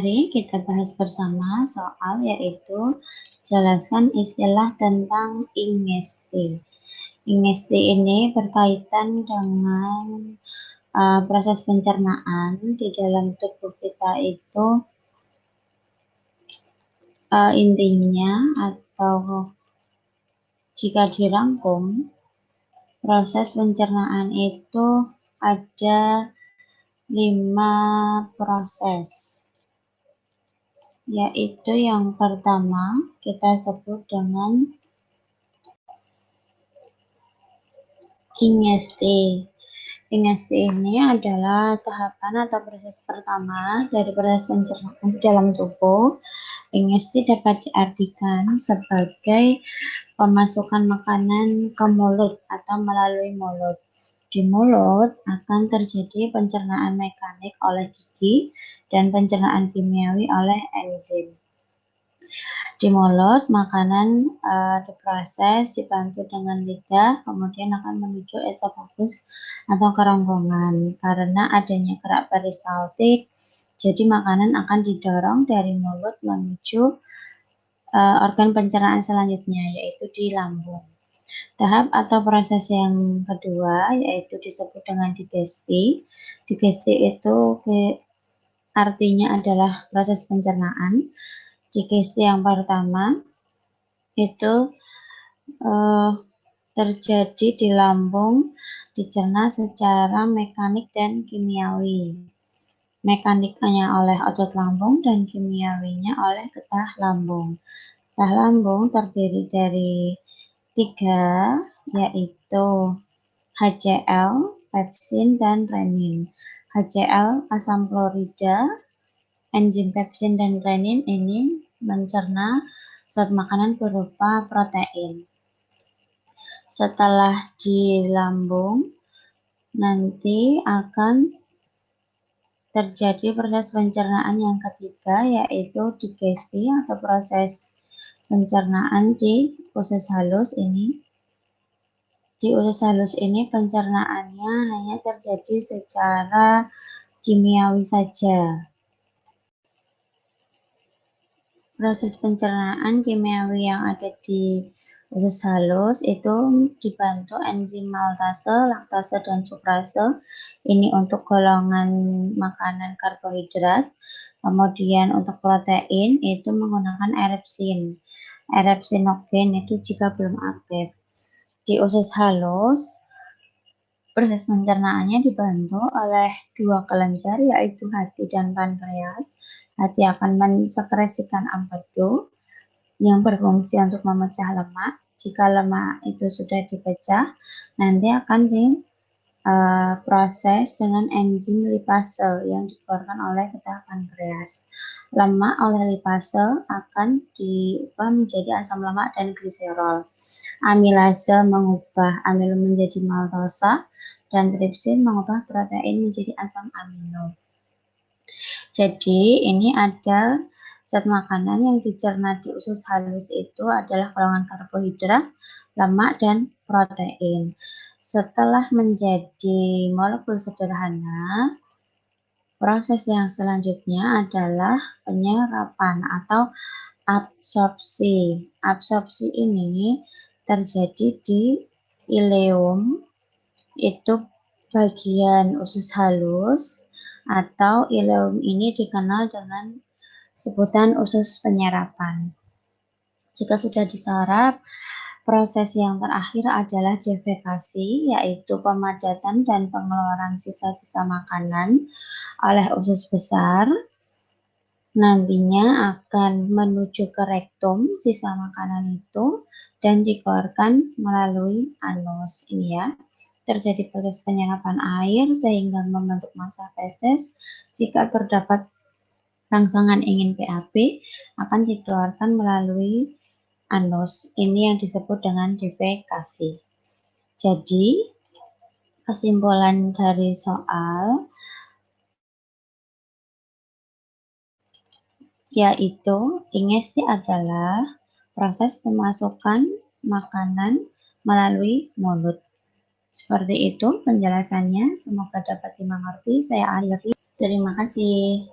Mari kita bahas bersama soal yaitu jelaskan istilah tentang ingesti. Ingesti ini berkaitan dengan proses pencernaan di dalam tubuh kita itu intinya atau jika dirangkum proses pencernaan itu ada 5 proses. Yaitu yang pertama kita sebut dengan ingesti. Ingesti ini adalah tahapan atau proses pertama dari proses pencernaan di dalam tubuh. Ingesti dapat diartikan sebagai pemasukan makanan ke mulut atau melalui mulut. Di mulut akan terjadi pencernaan mekanik oleh gigi dan pencernaan kimiawi oleh enzim. Di mulut, makanan diproses dibantu dengan lidah, kemudian akan menuju esofagus atau kerongkongan. Karena adanya gerak peristaltik, jadi makanan akan didorong dari mulut menuju organ pencernaan selanjutnya, yaitu di lambung. Tahap atau proses yang kedua yaitu disebut dengan digesti. Digesti itu artinya adalah proses pencernaan. Digesti yang pertama itu terjadi di lambung, dicerna secara mekanik dan kimiawi. Mekaniknya oleh otot lambung dan kimiawinya oleh getah lambung. Getah lambung terdiri dari 3, yaitu HCl, pepsin, dan renin. HCl asam klorida, enzim pepsin dan renin ini mencerna zat makanan berupa protein. Setelah di lambung, nanti akan terjadi proses pencernaan yang ketiga, yaitu digesti atau proses pencernaan di usus halus ini. Di usus halus ini pencernaannya hanya terjadi secara kimiawi saja. Proses pencernaan kimiawi yang ada di usus halus itu dibantu enzim maltase, laktase, dan sukrase. Ini untuk golongan makanan karbohidrat. Kemudian untuk protein itu menggunakan erepsin. Erepsinogen itu jika belum aktif. Di usus halus, proses pencernaannya dibantu oleh 2 kelenjar yaitu hati dan pankreas. Hati akan mensekresikan empedu yang berfungsi untuk memecah lemak. Jika lemak itu sudah dipecah, nanti akan diproses dengan enzim lipase yang dikeluarkan oleh getah pankreas. Lemak oleh lipase akan diubah menjadi asam lemak dan gliserol. Amilase mengubah amilo menjadi maltosa, dan tripsin mengubah protein menjadi asam amino. Jadi ini ada zat makanan yang dicerna di usus halus itu adalah golongan karbohidrat, lemak, dan protein. Setelah menjadi molekul sederhana, proses yang selanjutnya adalah penyerapan atau absorpsi. Absorpsi ini terjadi di ileum, itu bagian usus halus, atau ileum ini dikenal dengan sebutan usus penyerapan. Jika sudah diserap, proses yang terakhir adalah defekasi, yaitu pemadatan dan pengeluaran sisa-sisa makanan oleh usus besar. Nantinya akan menuju ke rektum sisa makanan itu dan dikeluarkan melalui anus. Ini ya, terjadi proses penyerapan air sehingga membentuk massa feses. Jika terdapat rangsangan ingin BAB akan dikeluarkan melalui anus. Ini yang disebut dengan defekasi. Jadi, kesimpulan dari soal yaitu ingesti adalah proses pemasukan makanan melalui mulut. Seperti itu penjelasannya, semoga dapat dimengerti. Saya akhiri. Terima kasih.